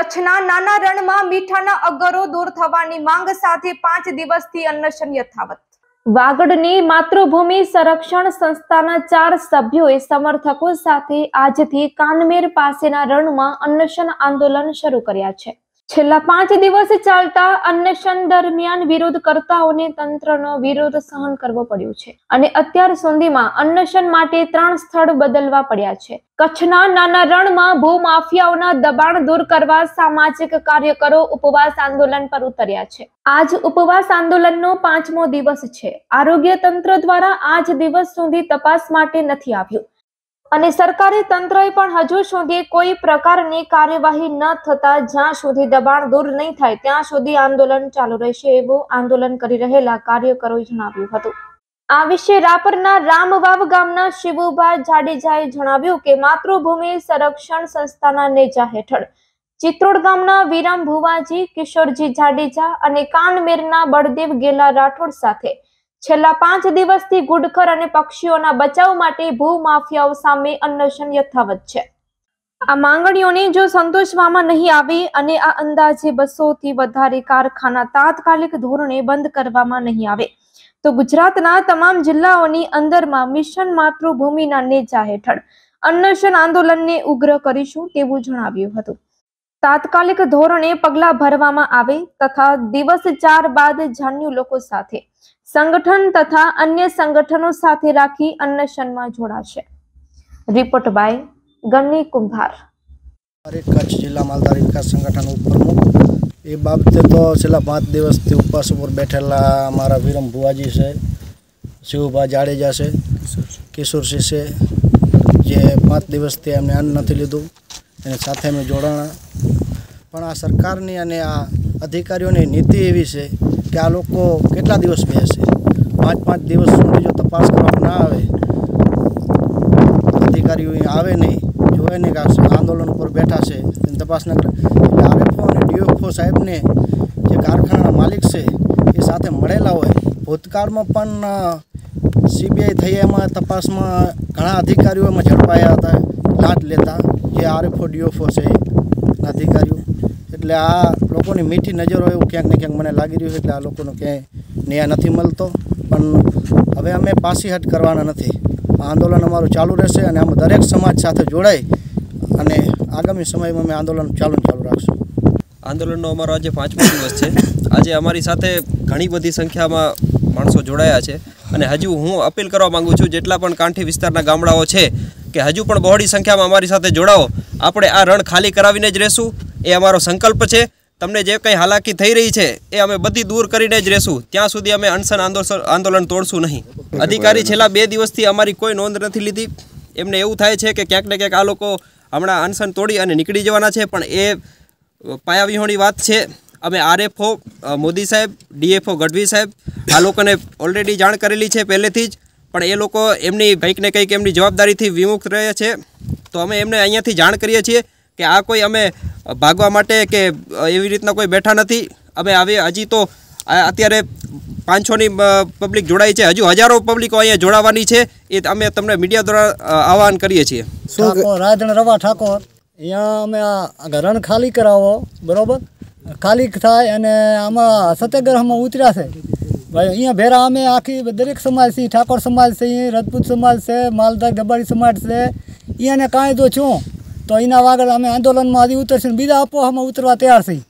કચ્છના નાના રણમાં મીઠાના અગરો દૂર થવાની માંગ સાથે 5 દિવસથી અનશન યથાવત। વાગડની માતૃભૂમિ સંરક્ષણ સંસ્થાના 4 સભ્યોએ સમર્થકો સાથે આજથી કાનમેર પાસેના રણમાં અનશન આંદોલન શરૂ કર્યા છે। છેલ્લા 5 દિવસ ચાલતા અનશન દરમિયાન વિરોધકર્તાઓને તંત્રનો વિરોધ સહન કરવો પડ્યો છે અને અત્યાર સુધીમાં અનશન માટે 3 સ્થળ બદલવા પડ્યા છે। કચ્છના નાના રણમાં ભૂમાફિયાઓના દબાણ દૂર કરવા સામાજિક કાર્યકરો ઉપવાસ આંદોલન પર ઉતર્યા છે। આજ ઉપવાસ આંદોલનનો 5મો દિવસ છે। આરોગ્ય તંત્ર દ્વારા આજ દિવસ સુધી તપાસ માટે નથી આવ્યું અને સરકારી તંત્રએ પણ હજુ સુધી કોઈ પ્રકારની કાર્યવાહી ન થતા જ્યાં સુધી દબાણ દૂર નહીં થાય ત્યાં સુધી આંદોલન ચાલુ રહેશે એવું આંદોલન કરી રહેલા કાર્યકરોએ જણાવ્યું હતું। આ વિશે રાપરના રામવાવ ગામના શિવુભા જાડેજાએ જણાવ્યું કે માતૃભૂમિ સંરક્ષણ સંસ્થાના નેજા હેઠળ ચિત્રોડ ગામના વિરામ ભુવાજી, કિશોરજી જાડેજા અને કાનમેરના બળદેવ ગેલા રાઠોડ સાથે છેલ્લા 5 દિવસથી ગુડખર અને પક્ષીઓના બચાવ માટે ભૂમાફિયાઓ સામે અનશન યથાવત છે। આ માંગણીઓને જો સંતોષવામાં નહીં આવે અને આ અંદાજે 200 થી વધારે કારખાના તાત્કાલિક ધોરણે બંધ કરવામાં નહીં આવે તો ગુજરાતના તમામ જિલ્લાઓની અંદરમાં મિશન માતૃભૂમિના નેજા હેઠળ અનશન આંદોલનને ઉગ્ર કરીશું તેવું જણાવ્યું હતું। તાત્કાલિક ધોરણે પગલાં ભરવામાં આવે તથા દિવસ 4 બાદ જાણ્યું લોકો સાથે સંગઠન તથા અન્ય સંગઠનો સાથે રાખી અનશનમાં જોડાશે। રિપોર્ટ બાય ગન્ની કુંભાર। કચ્છ જિલ્લા માલધારી વિકાસ સંગઠન ઉપપ્રમુખ એ બાબતે તો છેલ્લા 5 દિવસથી ઉપવાસ ઉપર બેઠેલા અમારા વિરમ ભુવાજી છે, શિવભા જાડેજા છે, કિશોરસિંહ છે, જે 5 દિવસથી એમને અન્ન નથી લીધું એની સાથે અમે જોડાણા। પણ આ સરકારની અને આ અધિકારીઓની નીતિ એવી છે કે આ લોકો કેટલા દિવસ બેસે, 5 દિવસ સુધી જો તપાસ કરવામાં ના આવે, અધિકારીઓ આવે નહીં, જોવે નહીં કે આંદોલન ઉપર બેઠા છે તેની તપાસ ન કરે એટલે આરએફઓ અને ડીએફઓ સાહેબને જે કારખાનાના માલિક છે એ સાથે મળેલા હોય। ભૂતકાળમાં પણ સીબીઆઈ થઈ એમાં તપાસમાં ઘણા અધિકારીઓ એમાં ઝડપાયા હતા લાંચ લેતા, જે આરએફઓ ડીએફઓ છે અધિકારીઓ। એટલે આ લોકોની મીઠી નજરો એવું ક્યાંક ને ક્યાંક મને લાગી રહ્યું છે એટલે આ લોકોનો ક્યાંય ન્યાય નથી મળતો। પણ હવે અમે પાછી હટ કરવાના નથી, આંદોલન અમારું ચાલુ રહેશે અને અમે દરેક સમાજ સાથે જોડાઈ અને આગામી સમયમાં અમે આંદોલન ચાલુ રાખશું। આંદોલનનો અમારો આજે 5મો દિવસ છે। આજે અમારી સાથે ઘણી બધી સંખ્યામાં માણસો જોડાયા છે અને હજુ હું અપીલ કરવા માગું છું જેટલા પણ કાંઠી વિસ્તારના ગામડાઓ છે કે હજુ પણ બહોળી સંખ્યામાં અમારી સાથે જોડાઓ। આપણે આ રણ ખાલી કરાવીને જ રહેશું, એ અમારો સંકલ્પ છે। તમને જે કંઈ હાલાકી થઈ રહી છે એ અમે બધી દૂર કરીને જ રહેશું, ત્યાં સુધી અમે અનશન આંદોલન તોડશું નહીં। અધિકારી છેલ્લા 2 દિવસથી અમારી કોઈ નોંધ નથી લીધી। એમને એવું થાય છે કે ક્યાંક ને ક્યાંક આ લોકો હમણાં અનશન તોડી અને નીકળી જવાના છે, પણ એ પાયાવિહોણી વાત છે। અમે આરએફઓ મોદી સાહેબ, ડીએફઓ ગઢવી સાહેબ આ લોકોને ઓલરેડી જાણ કરેલી છે પહેલેથી જ, પણ એ લોકો એમની કંઈક ને કંઈક એમની જવાબદારીથી વિમુખ રહે છે। તો અમે એમને અહીંયાથી જાણ કરીએ છીએ કે આ કોઈ અમે ભાગવા માટે કે એવી રીતના કોઈ બેઠા નથી। અમે હજી તો અત્યારે 500ની પબ્લિક જોડાઈ છે, હજુ હજારો પબ્લિકો અહીંયા જોડાવાની છે, એ અમે તમને મીડિયા દ્વારા આહવાન કરીએ છીએ। રાજણ રવા ઠાકોર, અહીંયા અમે આ રણ ખાલી કરાવો, બરાબર ખાલી થાય અને આમાં સત્યાગ્રહમાં ઉતર્યા છે ભાઈ। અહીંયા ભેરા અમે આખી દરેક સમાજ છે, ઠાકોર સમાજ છે, રાજપૂત સમાજ છે, માલધાર ગબાડી સમાજ છે, અહીંયાને કાંઈ જો છું તો એના વાગડ અમે આંદોલનમાં હજી ઉતરશું, બીજા અપોહામાં ઉતરવા તૈયાર છીએ।